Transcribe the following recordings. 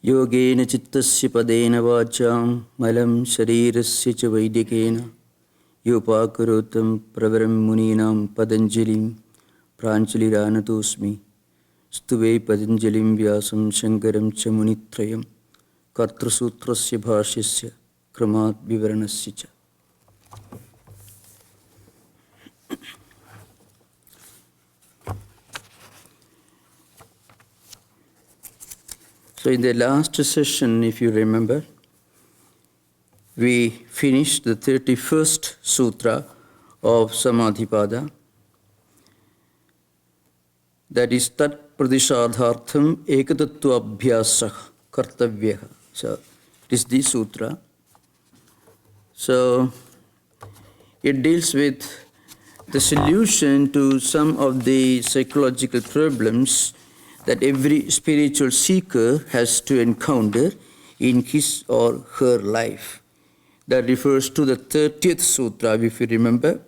Yogena chittasya padena vacham malam sharirasya cha vaidikena yopakarotam pravaram muninam Patanjalim pranchaliranatosmi stuve Patanjalim vyasam shankaram cha munitrayam kartrasutrasya bhashyasya kramat vivaranasya cha. So in the last session, if you remember, we finished the 31st sutra of Samadhipada. That is Tat Pradishadhartham Ekatattva Abhyasa Kartavyaha. So it is this sutra. So it deals with the solution to some of the psychological problems that every spiritual seeker has to encounter in his or her life. That refers to the 30th sutra, if you remember.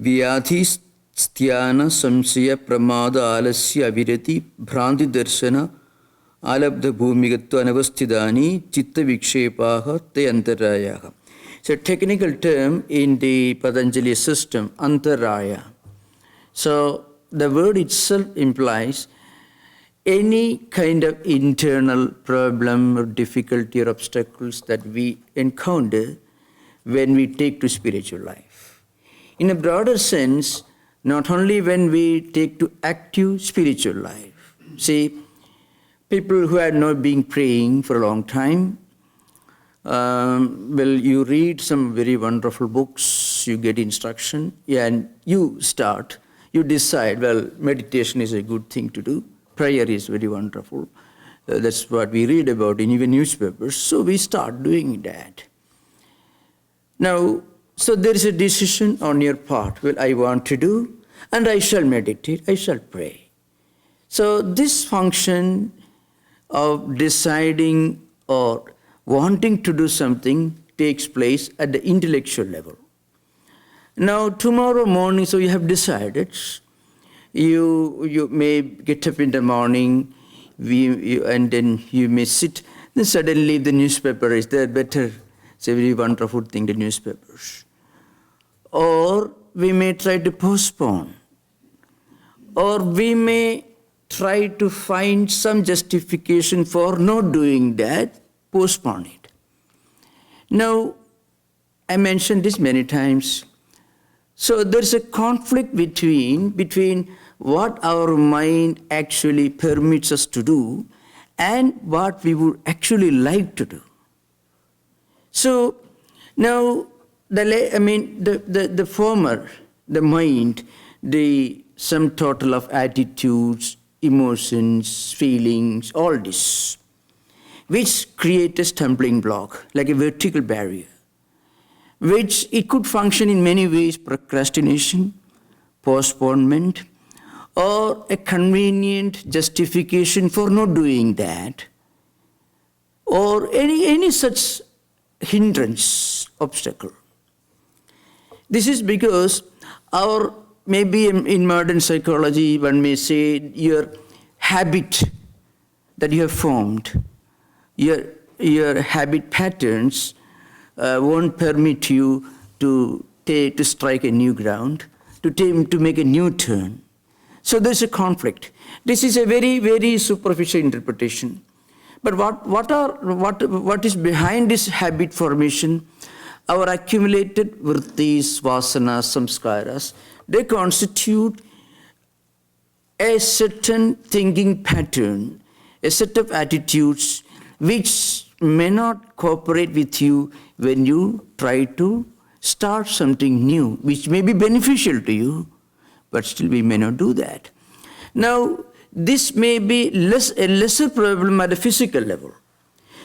Vyadhi sthana samsaya pramada alasya avirati bhranti darshana alabdha bhumigatva anavasthidani chitta vikshepaha te antarayaha. It's a technical term in the Patanjali system, antaraya. So the word itself implies any kind of internal problem or difficulty or obstacles that we encounter when we take to spiritual life. In a broader sense, not only when we take to active spiritual life. See, people who had not been praying for a long time, you read some very wonderful books, you get instruction, and you decide, meditation is a good thing to do. Prayer is very wonderful. That's what we read about in even newspapers. So we start doing that. Now, so there is a decision on your part. I want to do, and I shall meditate, I shall pray. So this function of deciding or wanting to do something takes place at the intellectual level. Now, tomorrow morning, so you have decided, you may get up in the morning, and then you may sit. Then suddenly the newspaper is there. Better, it's a very wonderful thing, the newspapers. Or we may try to postpone. Or we may try to find some justification for not doing that, postpone it. Now, I mentioned this many times. So there's a conflict between what our mind actually permits us to do and what we would actually like to do. So now, the former, the mind, the sum total of attitudes, emotions, feelings, all this, which create a stumbling block, like a vertical barrier, which it could function in many ways: procrastination, postponement, or a convenient justification for not doing that, or any such hindrance, obstacle. This is because maybe in modern psychology, one may say your habit that you have formed, your habit patterns won't permit you to strike a new ground, to make a new turn. So there's a conflict. This is a very, very superficial interpretation. But what is behind this habit formation? Our accumulated vrittis, vasanas, samskaras, they constitute a certain thinking pattern, a set of attitudes which may not cooperate with you when you try to start something new, which may be beneficial to you, but still we may not do that. Now, this may be a lesser problem at a physical level.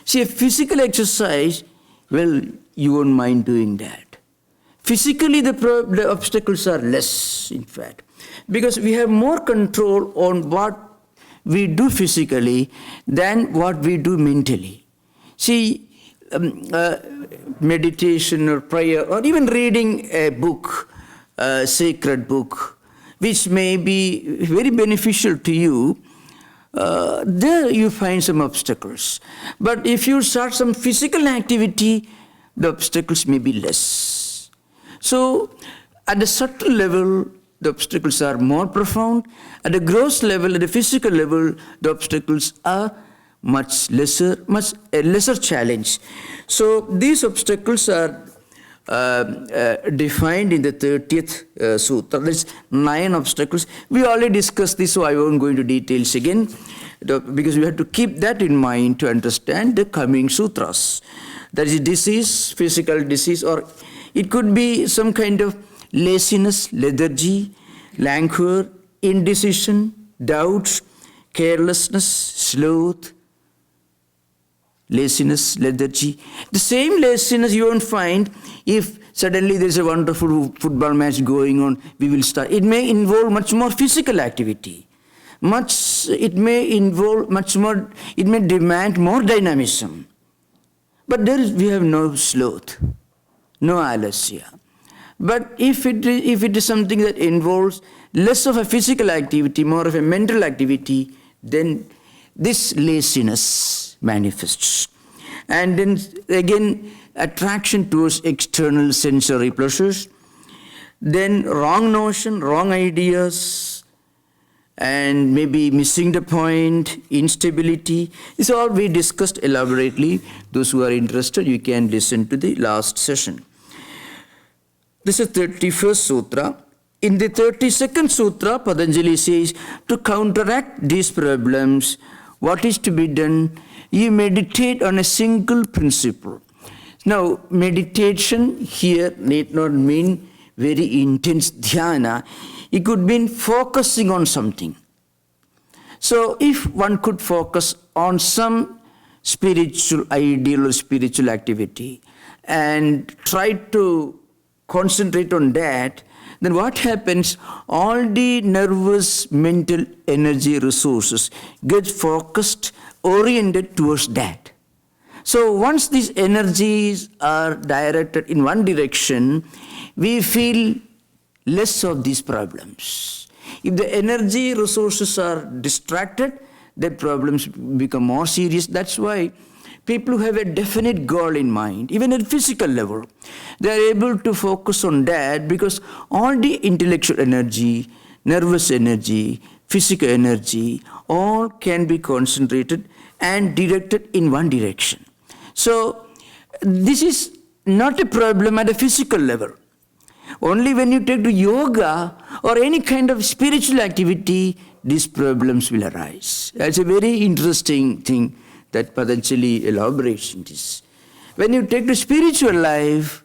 See, a physical exercise, you won't mind doing that. Physically, the obstacles are less, in fact, because we have more control on what we do physically than what we do mentally. See, meditation or prayer or even reading a book, a sacred book, which may be very beneficial to you, there you find some obstacles. But if you start some physical activity, the obstacles may be less. So at the subtle level, the obstacles are more profound. At the gross level, at the physical level, the obstacles are much lesser challenge. So these obstacles are defined in the 30th Sutra. There's 9 obstacles. We already discussed this, so I won't go into details again, because we have to keep that in mind to understand the coming sutras. That is disease, physical disease, or it could be some kind of laziness, lethargy, languor, indecision, doubts, carelessness, sloth, laziness, lethargy. The same laziness you won't find if suddenly there's a wonderful football match going on, we will start. It may involve much more physical activity. It may demand more dynamism. But we have no sloth, no alasya. But if it is something that involves less of a physical activity, more of a mental activity, then this laziness manifests. And then again, attraction towards external sensory pleasures, then wrong notion, wrong ideas, and maybe missing the point, instability. This all we discussed elaborately. Those who are interested, you can listen to the last session. This is 31st Sutra. In the 32nd Sutra, Patanjali says, to counteract these problems, what is to be done? You meditate on a single principle. Now, meditation here need not mean very intense dhyana. It could mean focusing on something. So, if one could focus on some spiritual ideal or spiritual activity and try to concentrate on that, then what happens? All the nervous, mental energy resources get focused, oriented towards that. So once these energies are directed in one direction, we feel less of these problems. If the energy resources are distracted, the problems become more serious. That's why people who have a definite goal in mind, even at physical level, they are able to focus on that because all the intellectual energy, nervous energy, physical energy, all can be concentrated and directed in one direction. So this is not a problem at a physical level. Only when you take to yoga or any kind of spiritual activity, these problems will arise. That's a very interesting thing that Patanjali elaborates in this. When you take to spiritual life,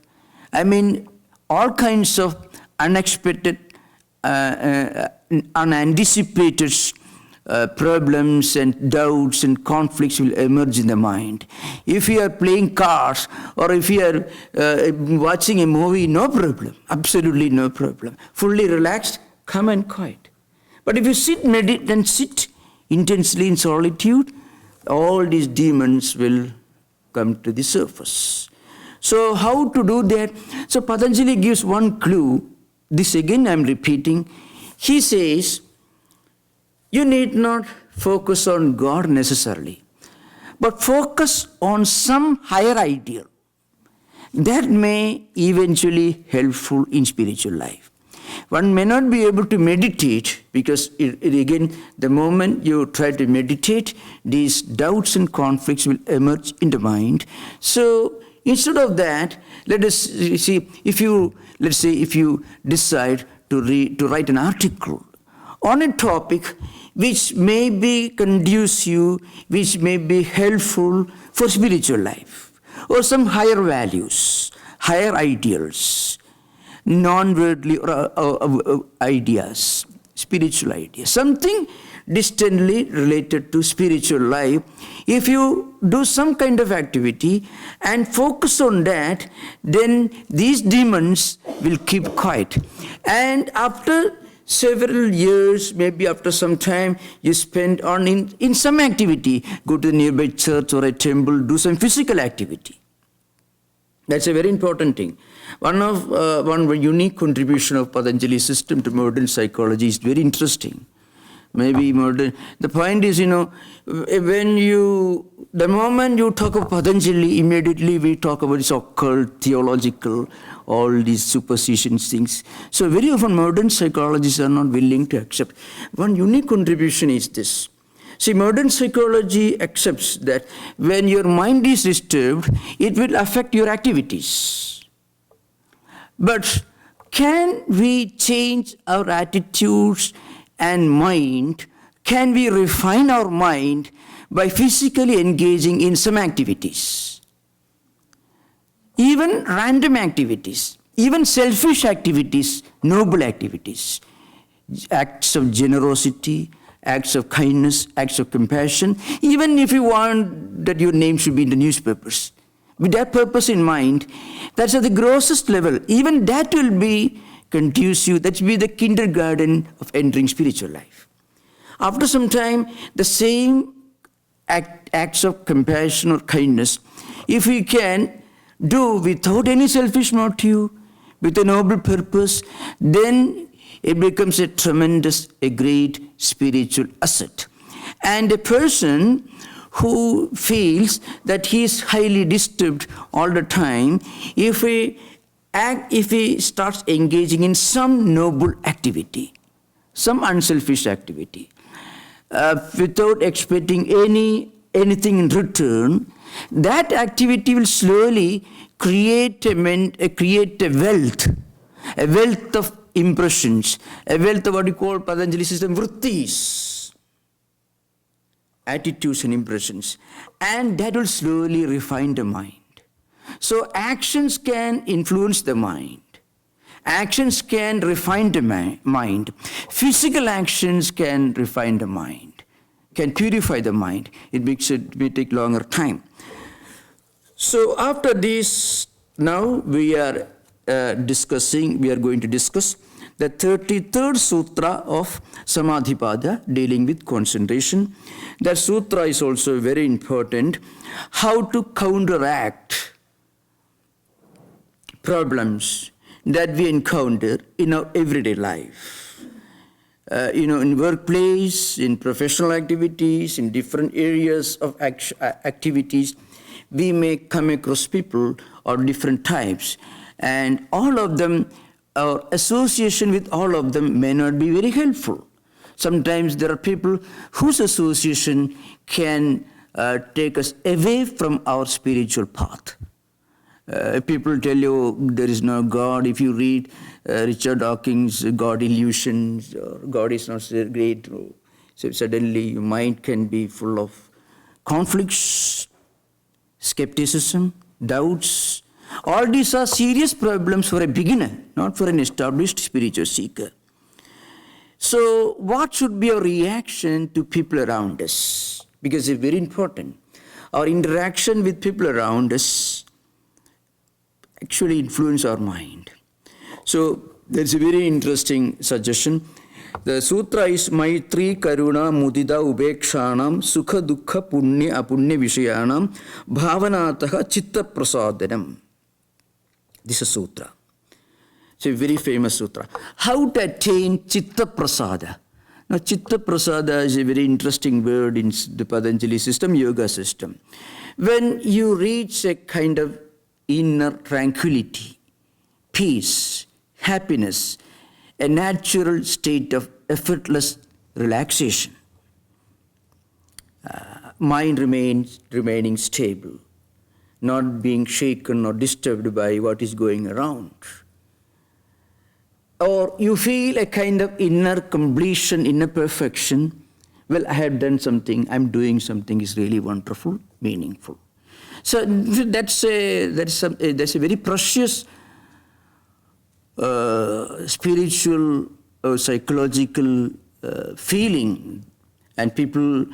all kinds of unexpected, unanticipated problems and doubts and conflicts will emerge in the mind. If you are playing cards or if you are watching a movie, no problem, absolutely no problem. Fully relaxed, calm and quiet. But if you sit intensely in solitude, all these demons will come to the surface. So how to do that? So Patanjali gives one clue. This again I am repeating. He says, you need not focus on God necessarily, but focus on some higher ideal that may eventually helpful in spiritual life. One may not be able to meditate because again, the moment you try to meditate, these doubts and conflicts will emerge in the mind. So instead of that, let us see, if you decide to write an article on a topic which may be conducive, which may be helpful for spiritual life, or some higher values, higher ideals, non-worldly ideas, spiritual ideas, something distantly related to spiritual life. If you do some kind of activity and focus on that, then these demons will keep quiet. And after several years, maybe after some time, you spend on in some activity, go to the nearby church or a temple, do some physical activity. That's a very important thing. One unique contribution of Patanjali's system to modern psychology is very interesting. maybe modern. The point is, the moment you talk of Patanjali, immediately we talk about this occult, theological, all these superstitions things. So very often modern psychologists are not willing to accept. One unique contribution is this. See, modern psychology accepts that when your mind is disturbed, it will affect your activities. But can we change our attitudes and mind? Can we refine our mind by physically engaging in some activities? Even random activities, even selfish activities, noble activities, acts of generosity, acts of kindness, acts of compassion, even if you want that your name should be in the newspapers. With that purpose in mind, that's at the grossest level. Even that will be conducive, that will be the kindergarten of entering spiritual life. After some time, the same acts of compassion or kindness, if we can do without any selfish motive, with a noble purpose, then it becomes a great spiritual asset. And a person who feels that he is highly disturbed all the time, if he starts engaging in some noble activity, some unselfish activity, without expecting anything in return, that activity will slowly create a wealth of impressions, a wealth of what we call Patanjali system, vrittis, attitudes and impressions, and that will slowly refine the mind. So actions can influence the mind. Actions can refine the mind. Physical actions can refine the mind, can purify the mind. It may take longer time. So after this, now we are going to discuss the 33rd Sutra of Samadhipada, dealing with concentration. That sutra is also very important. How to counteract problems that we encounter in our everyday life. In workplace, in professional activities, in different areas of activities, we may come across people of different types, and all of them, our association with all of them may not be very helpful. Sometimes there are people whose association can take us away from our spiritual path. People tell you there is no God. If you read Richard Dawkins' God Illusions, or God is not so great, so suddenly your mind can be full of conflicts, skepticism, doubts. All these are serious problems for a beginner, not for an established spiritual seeker. So what should be our reaction to people around us? Because it's very important. Our interaction with people around us actually influence our mind. So there's a very interesting suggestion. The sutra is Maitri Karuna Mudita Ubekshanam Sukha Dukha Punya Apunya Vishayanam Bhavanataha Chitta Prasadanam. This is a sutra. It's a very famous sutra. How to attain Chitta Prasada? Now, Chitta Prasada is a very interesting word in the Patanjali system, yoga system. When you reach a kind of inner tranquility, peace, happiness, a natural state of effortless relaxation, mind remaining stable, not being shaken or disturbed by what is going around. Or you feel a kind of inner completion, inner perfection. Well, I have done something, I'm doing something is really wonderful, meaningful. So that's a very precious spiritual or psychological feeling. And people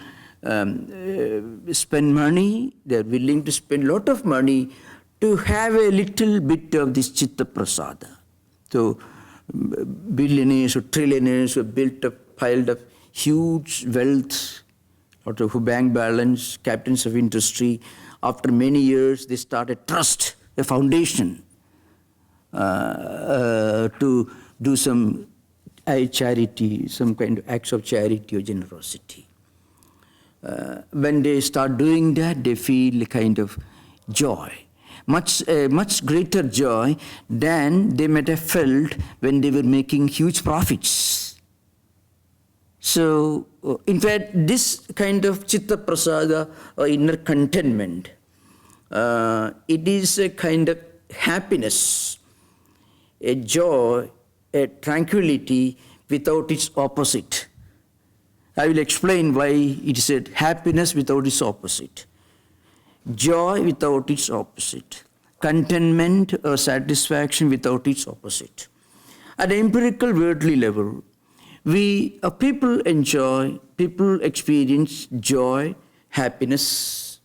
spend money, they're willing to spend a lot of money to have a little bit of this Chitta Prasada. So billionaires or trillionaires who have piled up huge wealth out of bank balance, captains of industry. After many years, they start a trust, a foundation to do some charity, some kind of acts of charity or generosity. When they start doing that, they feel a kind of joy, much greater joy than they might have felt when they were making huge profits. So, in fact, this kind of chitta prasada or inner contentment, it is a kind of happiness, a joy, a tranquility without its opposite. I will explain why it is a happiness without its opposite. Joy without its opposite. Contentment or satisfaction without its opposite. At the empirical worldly level, people experience joy, happiness,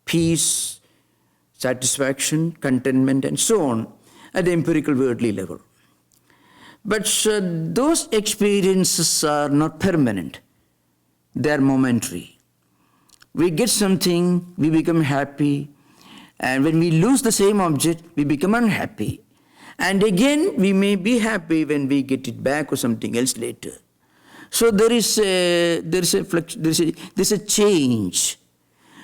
peace, satisfaction, contentment, and so on at the empirical worldly level. But those experiences are not permanent. They are momentary. We get something, we become happy, and when we lose the same object, we become unhappy. And again, we may be happy when we get it back or something else later. So there is a change.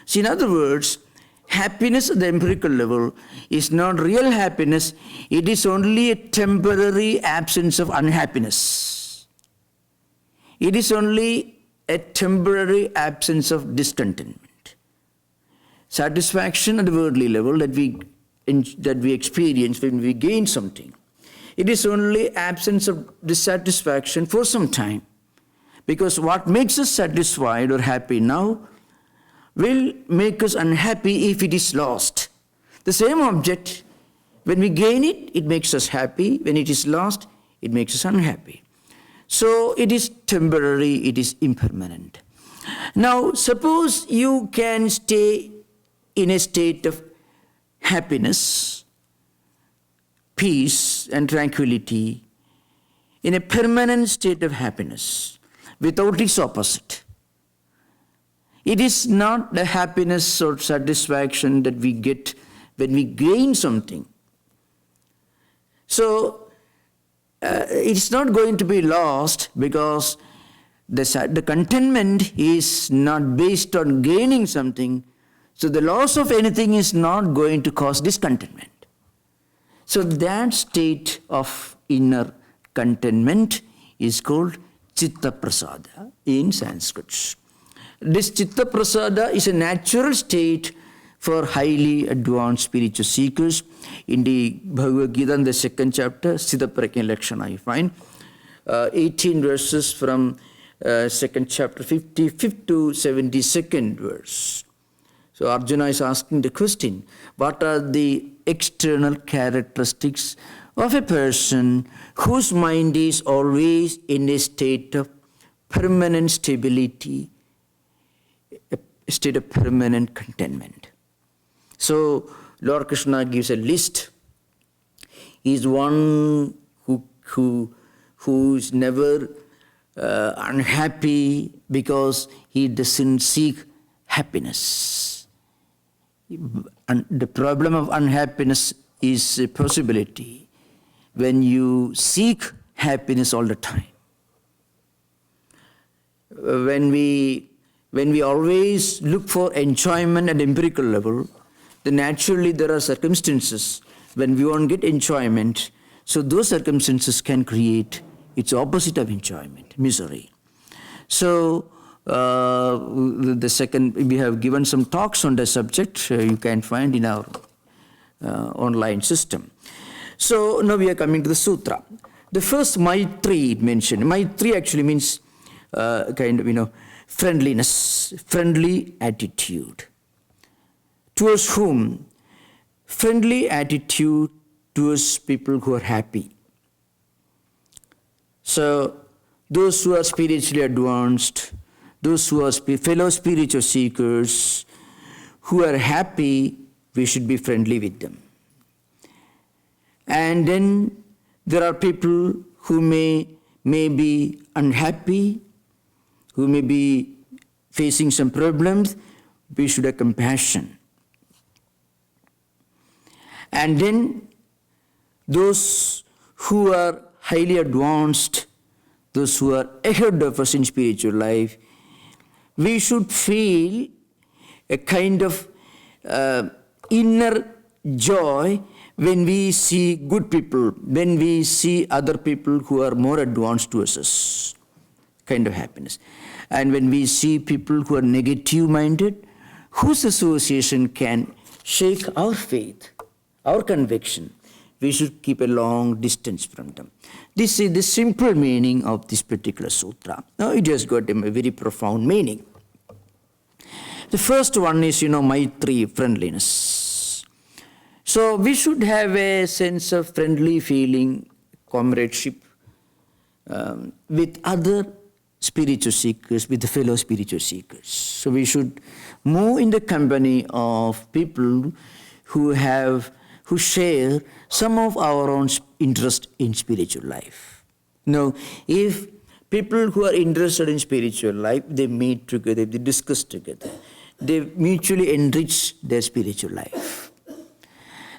So in other words, happiness at the empirical level is not real happiness. It is only a temporary absence of unhappiness. It is only a temporary absence of discontentment. Satisfaction at the worldly level that we experience when we gain something, it is only absence of dissatisfaction for some time. Because what makes us satisfied or happy now will make us unhappy if it is lost. The same object, when we gain it, it makes us happy. When it is lost, it makes us unhappy. So it is temporary, it is impermanent. Now, suppose you can stay in a state of happiness, peace, and tranquility, in a permanent state of happiness, without its opposite. It is not the happiness or satisfaction that we get when we gain something. So, it's not going to be lost because the contentment is not based on gaining something. So the loss of anything is not going to cause discontentment. So that state of inner contentment is called chitta prasada in Sanskrit. This chitta prasada is a natural state for highly advanced spiritual seekers. In the Bhagavad Gita, in the second chapter, Siddha Prajna Lakshana, you find 18 verses from second chapter, 55th to 72nd verse. So Arjuna is asking the question, what are the external characteristics of a person whose mind is always in a state of permanent stability, a state of permanent contentment? So Lord Krishna gives a list. He is one who's never unhappy because he doesn't seek happiness. And the problem of unhappiness is a possibility when you seek happiness all the time. When we always look for enjoyment at empirical level, then naturally there are circumstances when we won't get enjoyment. So those circumstances can create its opposite of enjoyment, misery. So the second, we have given some talks on the subject you can find in our online system. So now we are coming to the sutra. The first Maitri mentioned. Maitri actually means friendliness, friendly attitude. Towards whom? Friendly attitude towards people who are happy. So those who are spiritually advanced, those who are fellow spiritual seekers, who are happy, we should be friendly with them. And then there are people who may be unhappy, who may be facing some problems. We should have compassion. And then those who are highly advanced, those who are ahead of us in spiritual life, we should feel a kind of inner joy when we see good people, when we see other people who are more advanced to us, kind of happiness. And when we see people who are negative-minded, whose association can shake our faith, our conviction, we should keep a long distance from them. This is the simple meaning of this particular sutra. Now it has got a very profound meaning. The first one is, Maitri, friendliness. So we should have a sense of friendly feeling, comradeship with other spiritual seekers, with the fellow spiritual seekers. So we should move in the company of people who share some of our own interest in spiritual life. Now, if people who are interested in spiritual life, they meet together, they discuss together, they mutually enrich their spiritual life.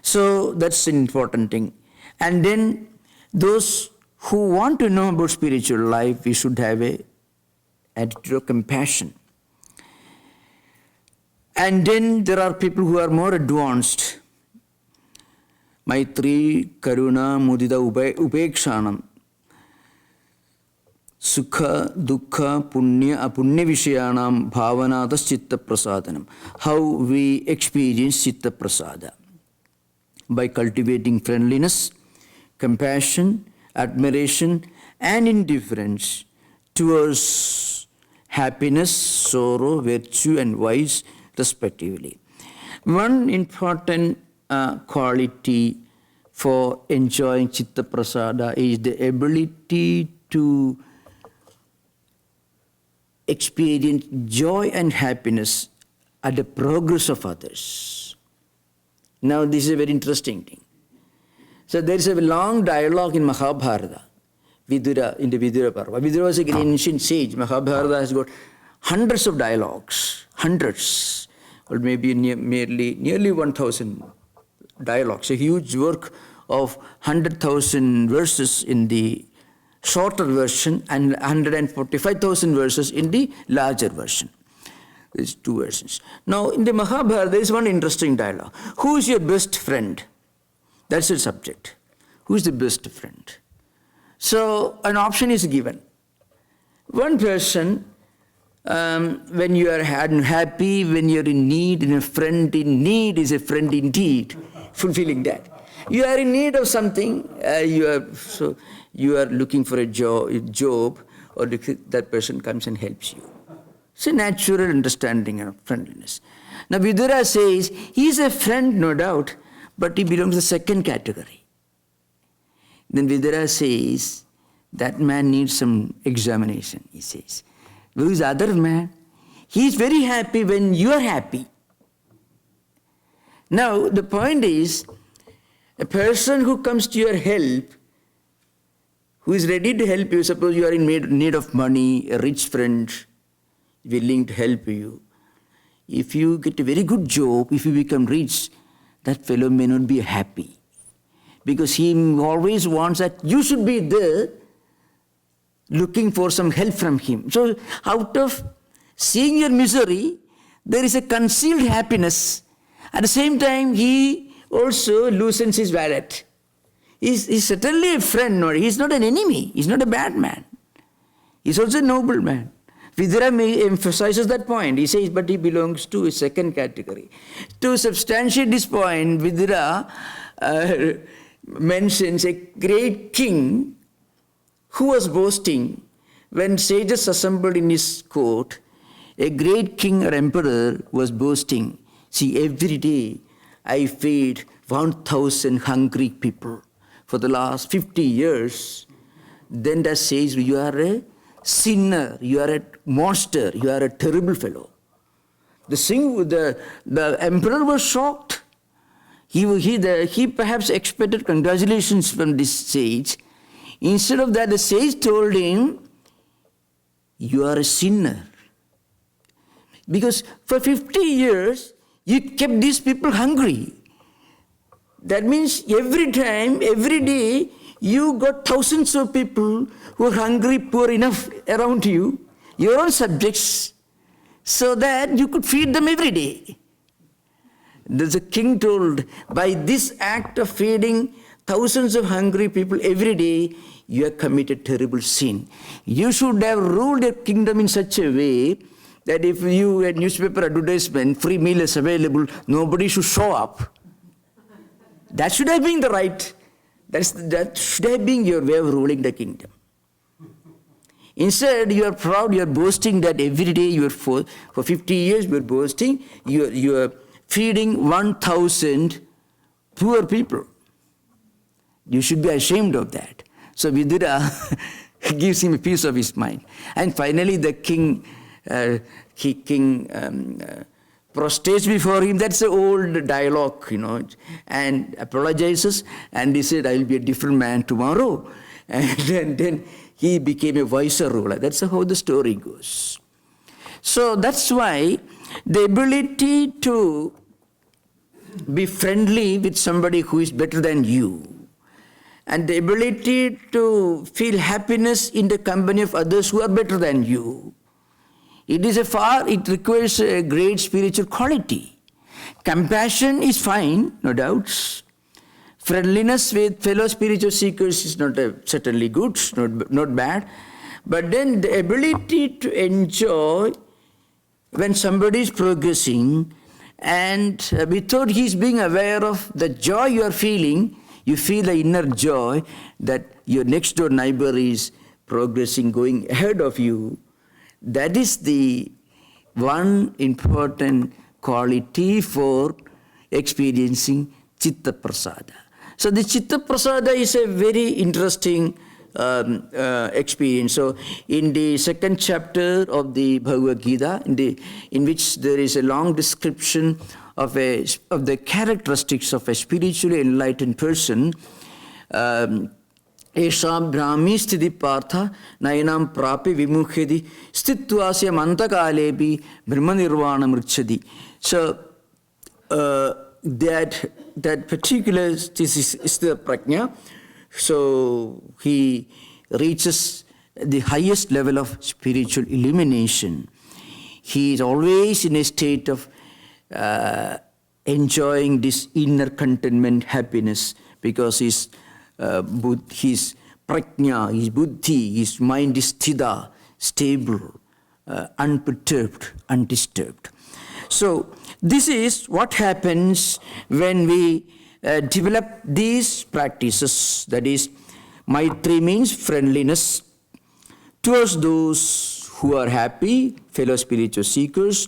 So that's an important thing. And then those who want to know about spiritual life, we should have a attitude of compassion. And then there are people who are more advanced. Maitri, Karuna, Mudita, Upekshanam. Sukha, Dukkha, Punya, Apunya Vishayanam, Bhavanadas Chitta Prasadanam. How we experience Chitta Prasada. By cultivating friendliness, compassion, admiration, and indifference towards happiness, sorrow, virtue, and vice, respectively. One important quality for enjoying Chitta Prasada is the ability to experience joy and happiness at the progress of others. Now, this is a very interesting thing. So there is a long dialogue in Mahabharata, Vidura, in the Vidura Parva. Vidura was an ancient sage. Mahabharata has got hundreds of dialogues, hundreds, or maybe nearly 1,000 dialogues, a huge work of 100,000 verses in the shorter version and 145,000 verses in the larger version. There's two versions. Now, in the Mahabharata, there is one interesting dialogue. Who is your best friend? That's the subject. Who is the best friend? So, an option is given. One person, when you are unhappy, when you are in need, and a friend in need is a friend indeed, fulfilling that. You are in need of something, you are looking for a job, or that person comes and helps you. It's a natural understanding of friendliness. Now Vidura says, he is a friend, no doubt, but he belongs to the second category. Then Vidura says, that man needs some examination, he says. Who is the other man? He is very happy when you are happy. Now, the point is, a person who comes to your help, who is ready to help you, suppose you are in need of money, a rich friend, willing to help you. If you get a very good job, if you become rich, that fellow may not be happy. Because he always wants that you should be there, looking for some help from him. So, out of seeing your misery, there is a concealed happiness. At the same time, he also loosens his wallet. He's certainly a friend, or he's not an enemy. He's not a bad man. He's also a noble man. Vidura emphasizes that point. He says, but he belongs to a second category. To substantiate this point, Vidura mentions a great king who was boasting when sages assembled in his court. A great king or emperor was boasting, see, every day I feed 1,000 hungry people for the last 50 years. Then that says, you are a sinner, you are a monster, you are a terrible fellow. The emperor was shocked. He perhaps expected congratulations from this sage. Instead of that, the sage told him, you are a sinner. Because for 50 years, you kept these people hungry. That means every time, every day, You got thousands of people who are hungry, poor enough around you, your own subjects, so that you could feed them every day. The king told, by this act of feeding thousands of hungry people every day, you have committed terrible sin. You should have ruled your kingdom in such a way that if you had newspaper advertisement, free meal is available, nobody should show up. That should have been the right. That should have been your way of ruling the kingdom. Instead, you are proud, you are boasting that every day you are for 50 years you are boasting, you are feeding 1,000 poor people. You should be ashamed of that. So Vidura gives him a piece of his mind. And finally the king prostrates before him. That's an old dialogue, and apologizes. And he said, I will be a different man tomorrow. And then he became a wiser ruler. That's how the story goes. So that's why the ability to be friendly with somebody who is better than you, and the ability to feel happiness in the company of others who are better than you, it requires a great spiritual quality. Compassion is fine, no doubts. Friendliness with fellow spiritual seekers is certainly good, not bad. But then the ability to enjoy when somebody is progressing, and without his being aware of the joy you are feeling, you feel the inner joy that your next door neighbor is progressing, going ahead of you. That is the one important quality for experiencing Chitta Prasada. So the Chitta Prasada is a very interesting experience. So in the second chapter of the Bhagavad Gita, in which there is a long description of the characteristics of a spiritually enlightened person, Esha Brahmi Sthiti Partha Nayanam Prapi Vimukhyadi Sthitvasya Mantakalebi Brahmanirvana Mrichyadi. So that particular is the prajna. So he reaches the highest level of spiritual illumination. He is always in a state of enjoying this inner contentment, happiness, because his prajna, his buddhi, his mind is sthita, stable, unperturbed, undisturbed. So this is what happens when we develop these practices. That is, Maitri means friendliness towards those who are happy, fellow spiritual seekers,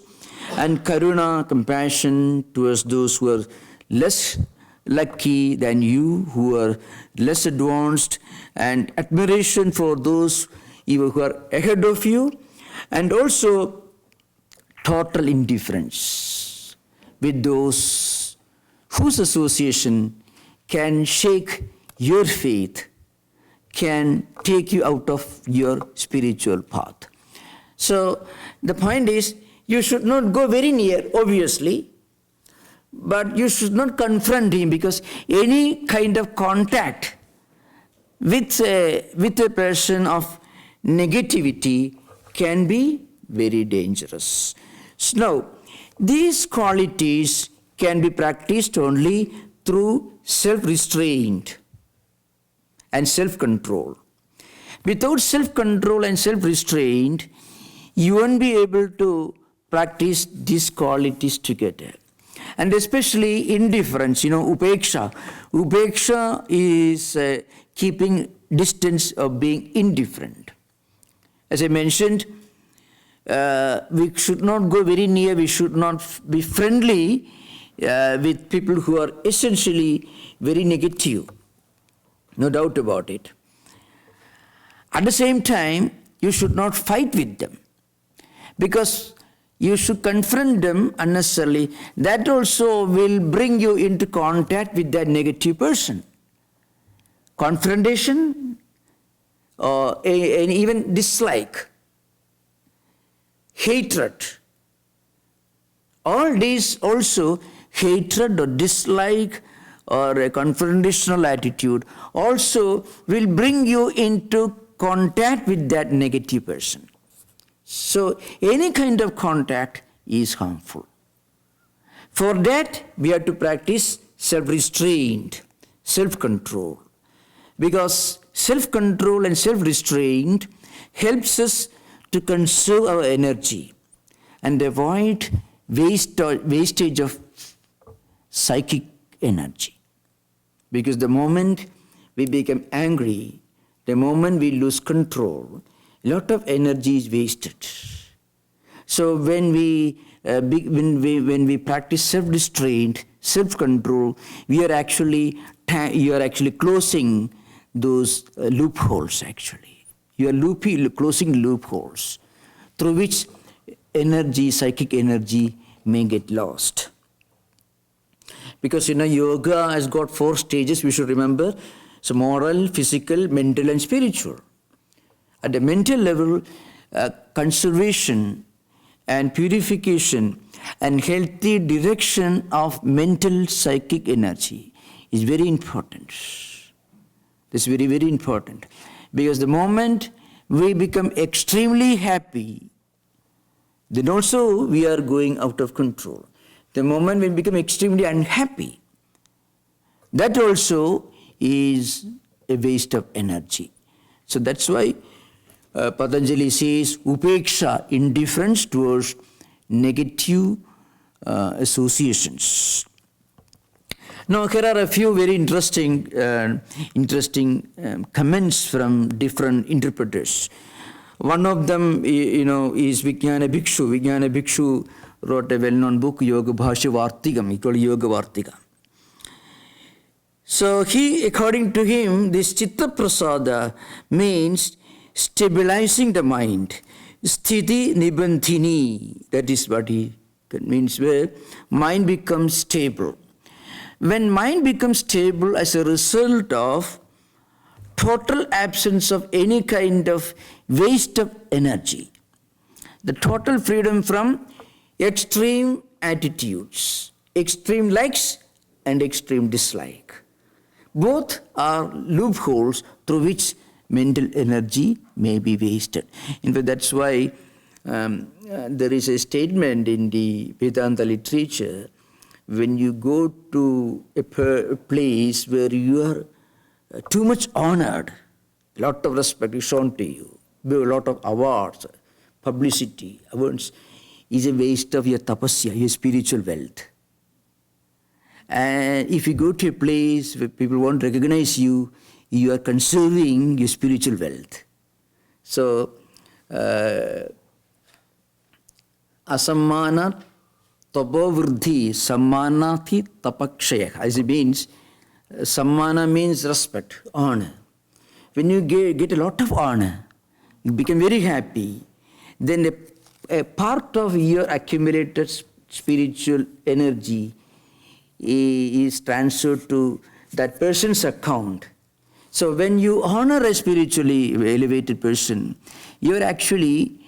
and Karuna, compassion towards those who are less lucky than you, who are less advanced, and admiration for those even who are ahead of you, and also total indifference with those whose association can shake your faith, can take you out of your spiritual path. So the point is, you should not go very near, obviously, but you should not confront him, because any kind of contact with a person of negativity can be very dangerous. So now, these qualities can be practiced only through self-restraint and self-control. Without self-control and self-restraint, you won't be able to practice these qualities together. And especially indifference, upeksha. Upeksha is keeping distance of being indifferent. As I mentioned, we should not go very near, we should not be friendly with people who are essentially very negative. No doubt about it. At the same time, you should not fight with them, because you should confront them unnecessarily. That also will bring you into contact with that negative person. Confrontation and even dislike, hatred. All these also, hatred or dislike or a confrontational attitude also will bring you into contact with that negative person. So any kind of contact is harmful. For that, we have to practice self-restraint, self-control. Because self-control and self-restraint helps us to conserve our energy and avoid wastage of psychic energy. Because the moment we become angry, the moment we lose control, a lot of energy is wasted. So when we practice self-restraint, self-control, you are actually closing those loopholes. Actually, you are closing loopholes through which energy, psychic energy, may get lost. Because yoga has got 4 stages. We should remember: so moral, physical, mental, and spiritual. At the mental level, conservation and purification and healthy direction of mental psychic energy is very important. This is very, very important. Because the moment we become extremely happy, then also we are going out of control. The moment we become extremely unhappy, that also is a waste of energy. So that's why Patanjali says upeksha, indifference towards negative associations. Now here are a few very interesting comments from different interpreters. One of them, is Vijnana Bhikshu. Vijnana Bhikshu wrote a well-known book, Yoga Bhashya Vartikam. He called Yoga Vartika. So according to him, this Chitta Prasada means stabilizing the mind. Sthiti Nibandhini, that is what he means, where mind becomes stable. When mind becomes stable as a result of total absence of any kind of waste of energy, the total freedom from extreme attitudes, extreme likes and extreme dislike. Both are loopholes through which mental energy may be wasted. In fact, that's why there is a statement in the Vedanta literature: when you go to a place where you are too much honored, a lot of respect is shown to you, a lot of awards, publicity, awards, is a waste of your tapasya, your spiritual wealth. And if you go to a place where people won't recognize you, you are conserving your spiritual wealth. So, asammana tabavruddhi sammanati tapakshaya. As it means, sammana means respect, honor. When you get a lot of honor, you become very happy, then a part of your accumulated spiritual energy is transferred to that person's account. So when you honor a spiritually elevated person, you're actually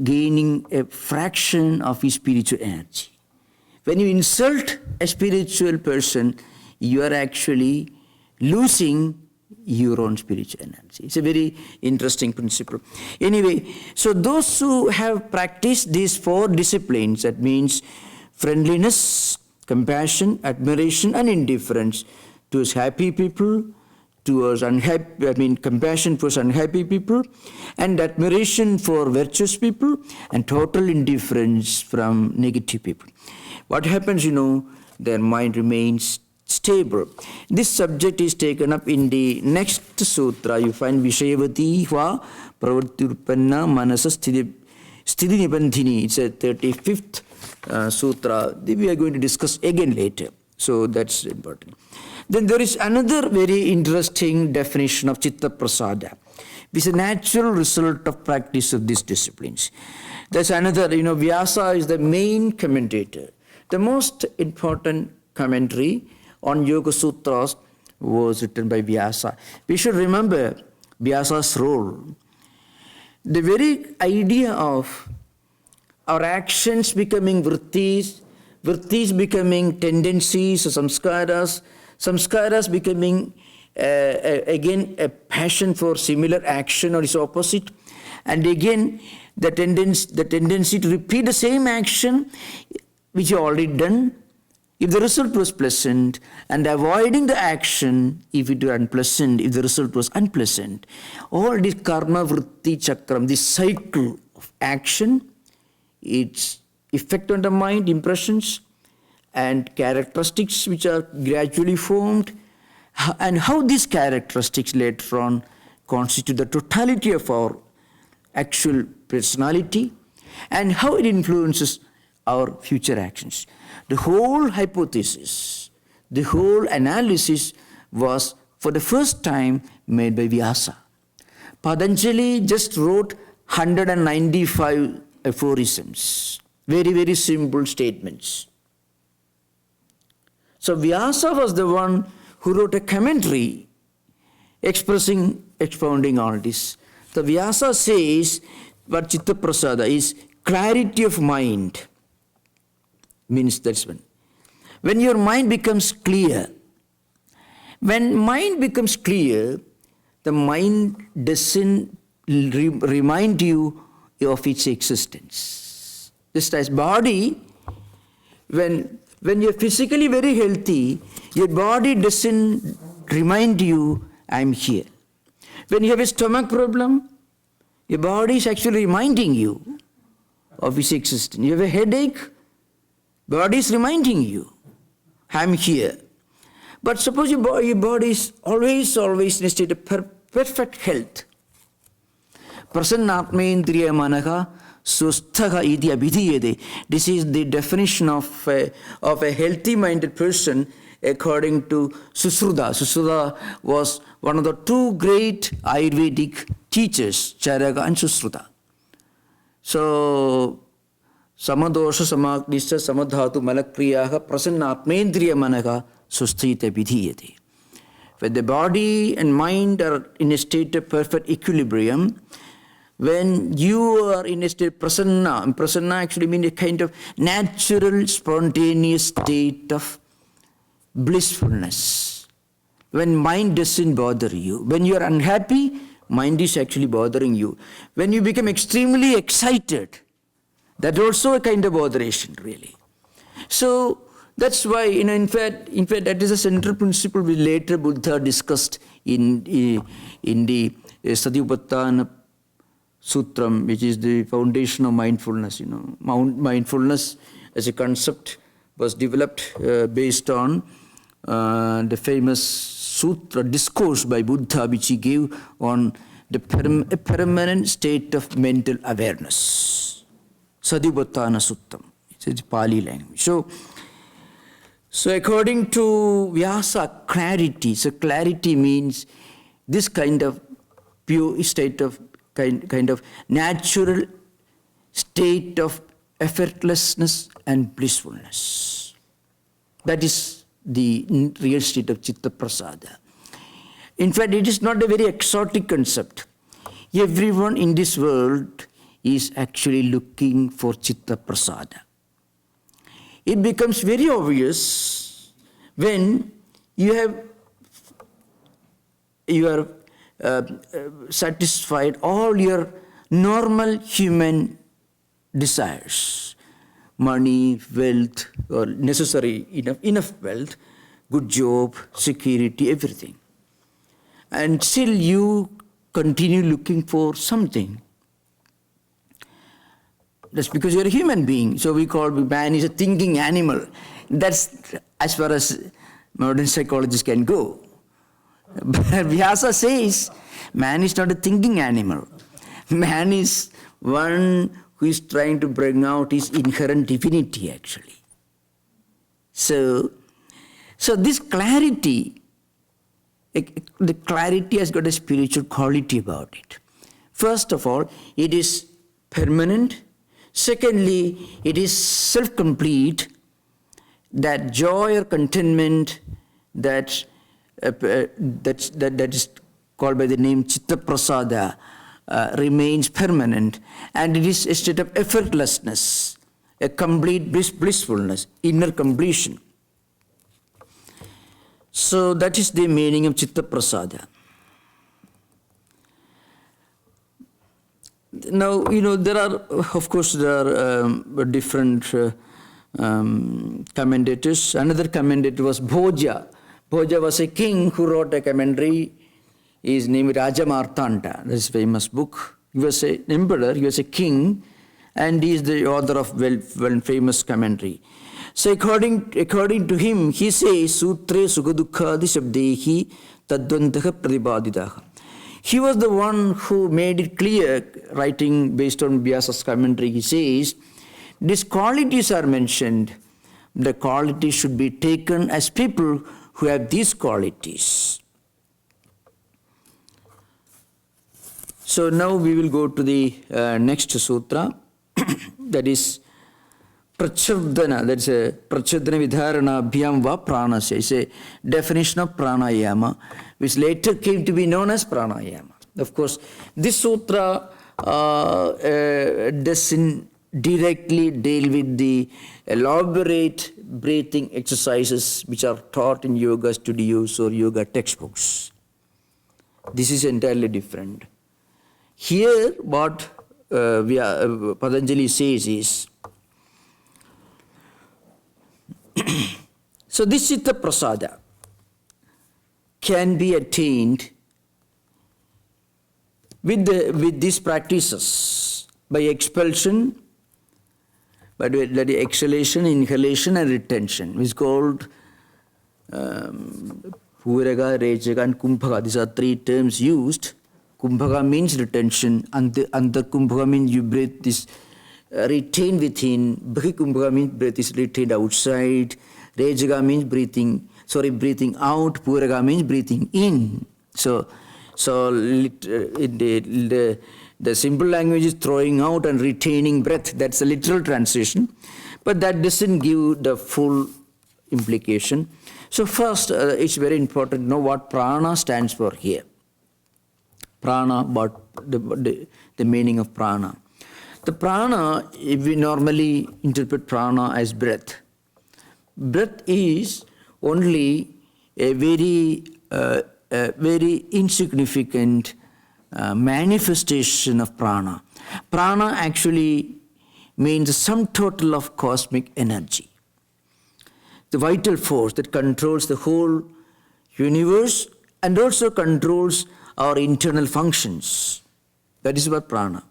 gaining a fraction of his spiritual energy. When you insult a spiritual person, you are actually losing your own spiritual energy. It's a very interesting principle. Anyway, so those who have practiced these 4 disciplines, that means friendliness, compassion, admiration, and indifference towards happy people, towards compassion towards unhappy people, and admiration for virtuous people, and total indifference from negative people. What happens, their mind remains stable. This subject is taken up in the next sutra. You find Vishayavati va pravartirpanna manasa sthiti nibandhini. It's a 35th sutra. We are going to discuss again later. So that's important. Then there is another very interesting definition of Chitta Prasada, which is a natural result of practice of these disciplines. There's another, Vyasa is the main commentator. The most important commentary on Yoga Sutras was written by Vyasa. We should remember Vyasa's role. The very idea of our actions becoming vrittis becoming tendencies or samskaras, Samskaras becoming again a passion for similar action or its opposite, and again the tendency to repeat the same action which you already done if the result was pleasant, and avoiding the action if it were unpleasant, if the result was unpleasant. All this karma vritti chakram, this cycle of action, its effect on the mind, impressions and characteristics which are gradually formed, and how these characteristics later on constitute the totality of our actual personality, and how it influences our future actions. The whole hypothesis, the whole analysis was for the first time made by Vyasa. Patanjali just wrote 195 aphorisms, very, very simple statements. So Vyasa was the one who wrote a commentary expounding all this. So Vyasa says what Chitta Prasada is clarity of mind. Means that's when your mind becomes clear. When mind becomes clear, the mind doesn't remind you of its existence. Just as body, when you're physically very healthy, your body doesn't remind you, I'm here. When you have a stomach problem, your body is actually reminding you of its existence. You have a headache, body is reminding you, I'm here. But suppose your body is always in a state of perfect health. Prasannatmendriya manaha susthaha iti abhidhiyate. This is the definition of a healthy-minded person according to Susruta. Susruta was one of the two great Ayurvedic teachers, Charaka and Susruta. So, samadosha samaknischa samadhatu malakriyaha prasannatmendriya manaha susthita vidhiyate. When the body and mind are in a state of perfect equilibrium, when you are in a state prasanna actually means a kind of natural, spontaneous state of blissfulness. When mind doesn't bother you, when you are unhappy, mind is actually bothering you. When you become extremely excited, that's also a kind of botheration, really. So that's why, in fact, that is a central principle which later Buddha discussed in the Satipatthana Sutram, which is the foundation of mindfulness. Mindfulness as a concept was developed based on the famous sutra discourse by Buddha, which he gave on a permanent state of mental awareness. Satipatthana Sutram. It's a Pali language. So according to Vyasa, clarity. So clarity means this kind of pure state of kind of natural state of effortlessness and blissfulness. That is the real state of Chitta Prasada. In fact, it is not a very exotic concept. Everyone in this world is actually looking for Chitta Prasada. It becomes very obvious when you are satisfied all your normal human desires, money, wealth, or necessary enough wealth, good job, security, everything. And still you continue looking for something. That's because you're a human being. So we call man is a thinking animal. That's as far as modern psychologists can go. But Vyasa says man is not a thinking animal. Man is one who is trying to bring out his inherent divinity, actually. So this clarity, the clarity has got a spiritual quality about it. First of all, it is permanent. Secondly, it is self-complete. That joy or contentment that is called by the name Chitta Prasada remains permanent, and it is a state of effortlessness, a complete blissfulness, inner completion. So that is the meaning of Chitta Prasada. Now, there are, of course, different commentators. Another commentator was Bhoja. Bhoja was a king who wrote a commentary. His name is Raja Martanda. This famous book. He was an emperor, he was a king, and he is the author of well famous commentary. So according to him, he says, Sutre Sugadukkhadi Shabdehi Tadvantaha Pradipadidaha. He was the one who made it clear, writing based on Vyasa's commentary. He says, these qualities are mentioned. The qualities should be taken as people who have these qualities. So now we will go to the next sutra, that is Prachardana, that's a Prachardana Vidharana Bhyam Va Pranasya. It's a definition of pranayama, which later came to be known as pranayama. Of course, this sutra doesn't directly deal with the elaborate breathing exercises which are taught in yoga studios or yoga textbooks. This is entirely different. Here, what Patanjali says is, so this Chitta Prasada can be attained with these practices by expulsion, by the exhalation, inhalation, and retention. It's called Puraga, Rejaga, and Kumbhaka. These are three terms used. Kumbhaka means retention, Antar Kumbhaka means you breathe this retained within, Bahikumbhaka means breath is retained outside, Rejaga means breathing out, Puraga means breathing in. So the simple language is throwing out and retaining breath. That's a literal translation, but that doesn't give the full implication. So first, it's very important to know what prana stands for here. Prana, but the meaning of prana. The prana, if we normally interpret prana as breath, breath is only a very insignificant manifestation of prana. Prana actually means the sum total of cosmic energy, the vital force that controls the whole universe and also controls our internal functions. That is what prana.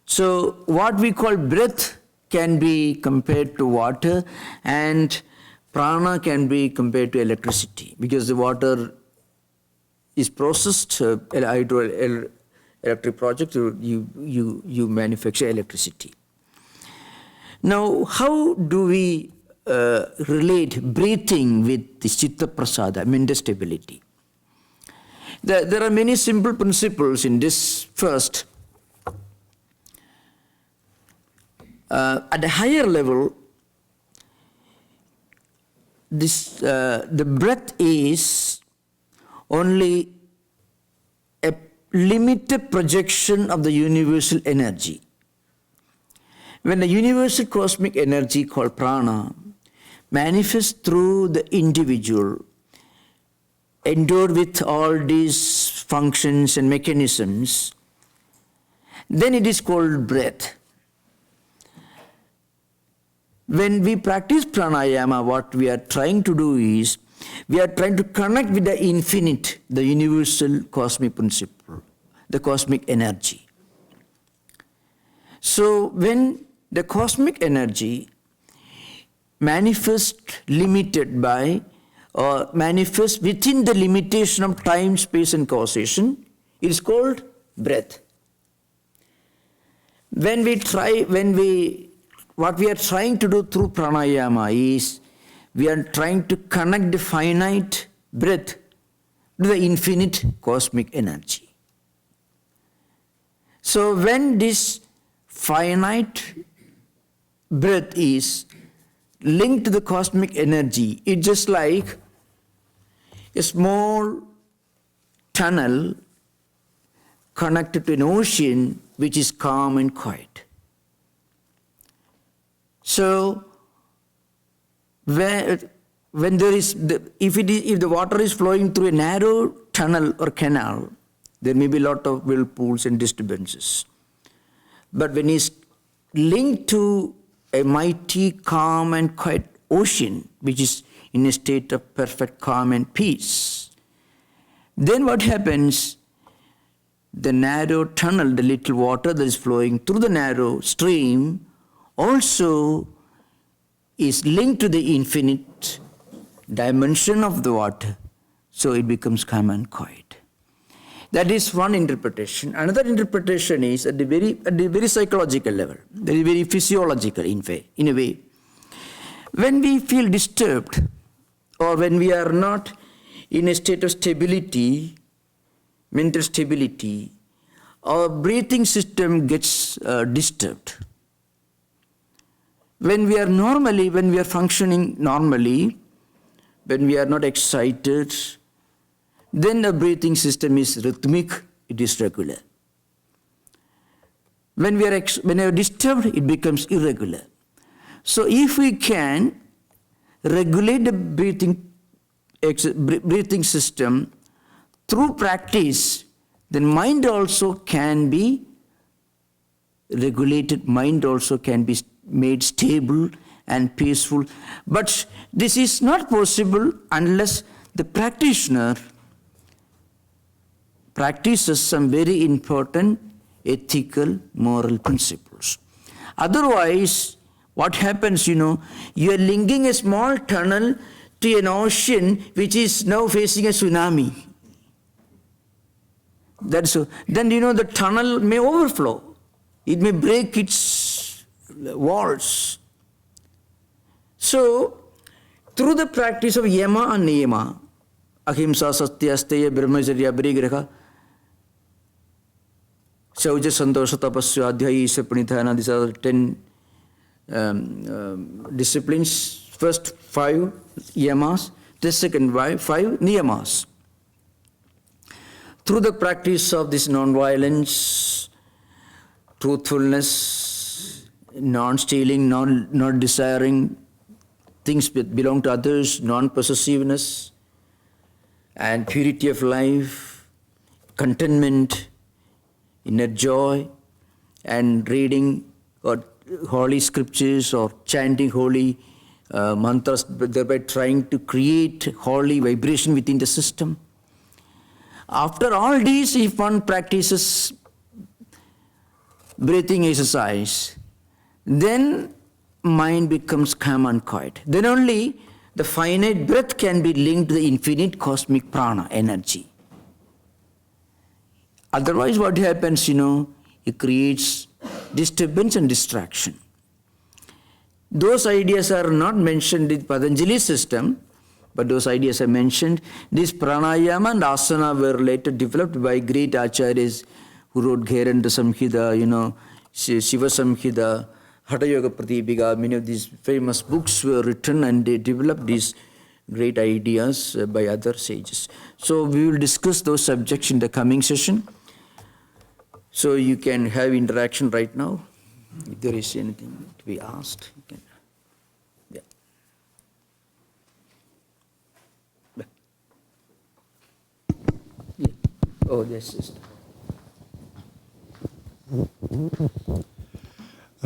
So what we call breath can be compared to water, and prana can be compared to electricity, because the water is processed, hydroelectric project, you manufacture electricity. Now, how do we relate breathing with the Chitta Prasada, mental stability? There are many simple principles in this. First, at a higher level, the breath is only a limited projection of the universal energy. When the universal cosmic energy called prana manifests through the individual, endowed with all these functions and mechanisms, then it is called breath. When we practice pranayama, what we are trying to do is, we are trying to connect with the infinite, the universal cosmic principle, the cosmic energy. So when the cosmic energy manifests limited by, or manifests within the limitation of time, space, and causation, it is called breath. What we are trying to do through pranayama is, we are trying to connect the finite breath to the infinite cosmic energy. So when this finite breath is linked to the cosmic energy, it's just like a small tunnel connected to an ocean which is calm and quiet. So when there is, if the water is flowing through a narrow tunnel or canal, there may be a lot of whirlpools and disturbances. But when it's linked to a mighty, calm and quiet ocean, which is in a state of perfect calm and peace, then what happens? The narrow tunnel, the little water that is flowing through the narrow stream, also is linked to the infinite dimension of the water, so it becomes calm and quiet. That is one interpretation. Another interpretation is at the very psychological level, very physiological in a way. When we feel disturbed, or when we are not in a state of stability, mental stability, our breathing system gets disturbed. When we are functioning normally, when we are not excited, then the breathing system is rhythmic, it is regular. When we are disturbed, it becomes irregular. So if we can regulate the breathing system through practice, then mind also can be regulated, mind also can be made stable and peaceful. But this is not possible unless the practitioner practices some very important ethical, moral principles. Otherwise, what happens, you are linking a small tunnel to an ocean which is now facing a tsunami. Then the tunnel may overflow. It may break its walls. So, through the practice of yama and niyama, ahimsa, satya, asteya, brahmacharya, parigraha, shauja, santosha, tapasya, adhyaya, isha, pranidhana, these are the 10 disciplines. First 5 yamas, the second 5 niyamas. Through the practice of this non-violence, truthfulness, non-stealing, not desiring things that belong to others, non-possessiveness, and purity of life, contentment, inner joy, and reading or holy scriptures or chanting holy mantras, thereby trying to create holy vibration within the system. After all these, if one practices breathing exercise, then mind becomes calm and quiet. Then only the finite breath can be linked to the infinite cosmic prana energy. Otherwise, what happens, it creates disturbance and distraction. Those ideas are not mentioned in Patanjali's system, but those ideas are mentioned. This pranayama and asana were later developed by great acharyas who wrote Gheranda Samhita, Shiva Samhita, Hatha Yoga Pratipika. Many of these famous books were written and they developed these great ideas by other sages. So we will discuss those subjects in the coming session. So you can have interaction right now. If there is anything to be asked, you can. Yeah. Oh, yes, sister.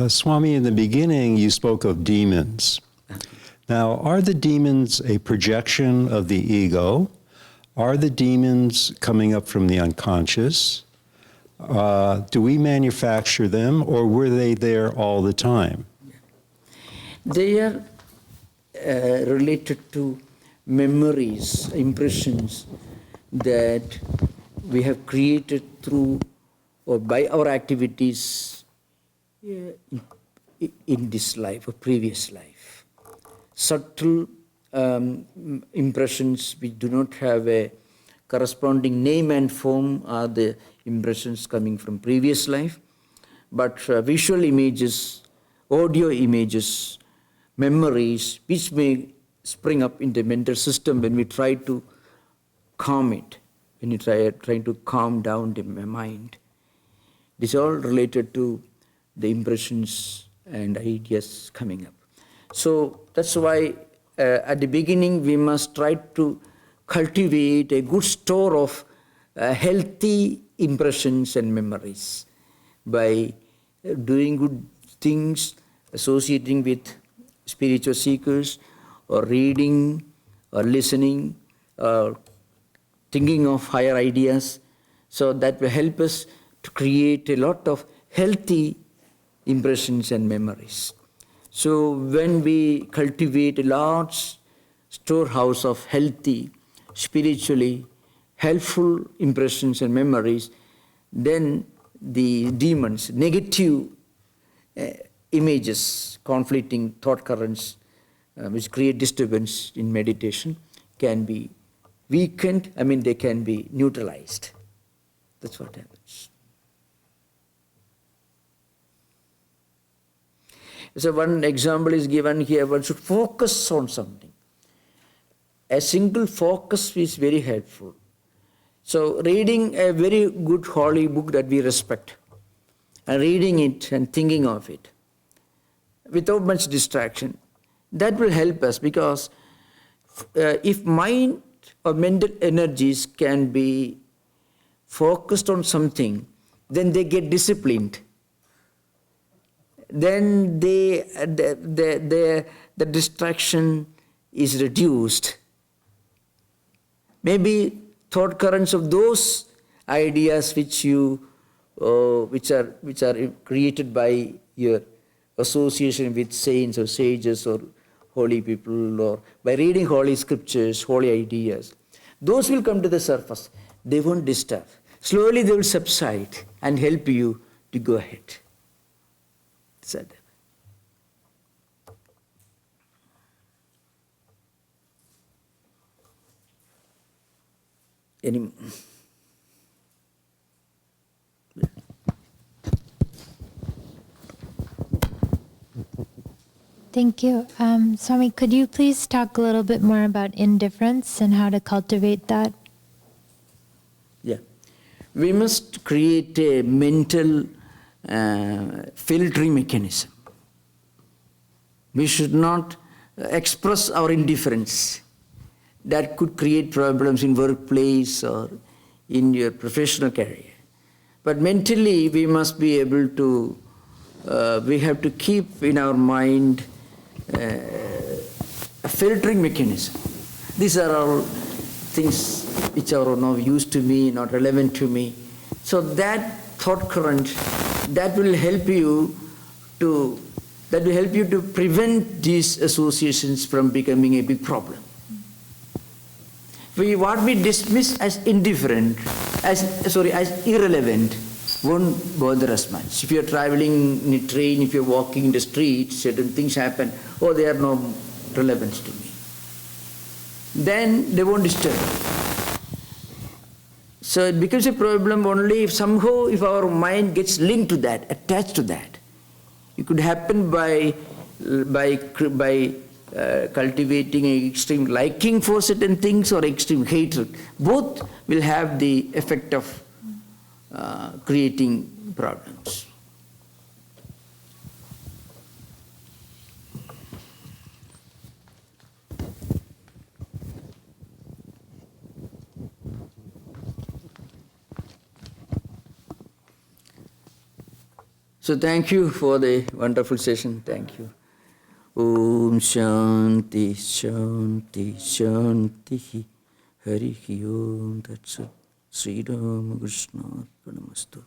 Swami, in the beginning you spoke of demons. Now, are the demons a projection of the ego? Are the demons coming up from the unconscious? Do we manufacture them, or were they there all the time? They are related to memories, impressions that we have created through or by our activities in this life or previous life. Subtle impressions which do not have a corresponding name and form are the impressions coming from previous life, but visual images, audio images, memories which may spring up in the mental system when we try to calm it, when we try to calm down the mind. This is all related to the impressions and ideas coming up. So that's why at the beginning we must try to cultivate a good store of healthy impressions and memories by doing good things, associating with spiritual seekers, or reading, or listening, or thinking of higher ideas. So that will help us to create a lot of healthy impressions and memories. So when we cultivate a large storehouse of healthy, spiritually helpful impressions and memories, then the demons, negative images, conflicting thought currents, which create disturbance in meditation, can be weakened. They can be neutralized. That's what happens. So one example is given here. One should focus on something. A single focus is very helpful. So reading a very good holy book that we respect, and reading it and thinking of it without much distraction, that will help us, because if mind or mental energies can be focused on something, then they get disciplined. Then the distraction is reduced. Maybe thought currents of those ideas which are created by your association with saints or sages or holy people, or by reading holy scriptures, holy ideas, those will come to the surface. They won't disturb. Slowly they will subside and help you to go ahead. Said. Any? Thank you. Swami, could you please talk a little bit more about indifference and how to cultivate that? Yeah. We must create a mental filtering mechanism. We should not express our indifference. That could create problems in workplace or in your professional career. But mentally, we must be able to, we have to keep in our mind a filtering mechanism. These are all things which are of no use to me, not relevant to me. So that thought current, that will help you to prevent these associations from becoming a big problem. What we dismiss as indifferent, as irrelevant, won't bother us much. If you're traveling in a train, if you're walking in the street, certain things happen, they are no relevance to me. Then they won't disturb. So it becomes a problem only if somehow if our mind gets linked to that, attached to that. It could happen by cultivating an extreme liking for certain things or extreme hatred. Both will have the effect of creating problems. So thank you for the wonderful session. Thank you. Om Shanti Shanti Shanti Hari Om Tat Sat Sri Ramakrishna Arpanamastu.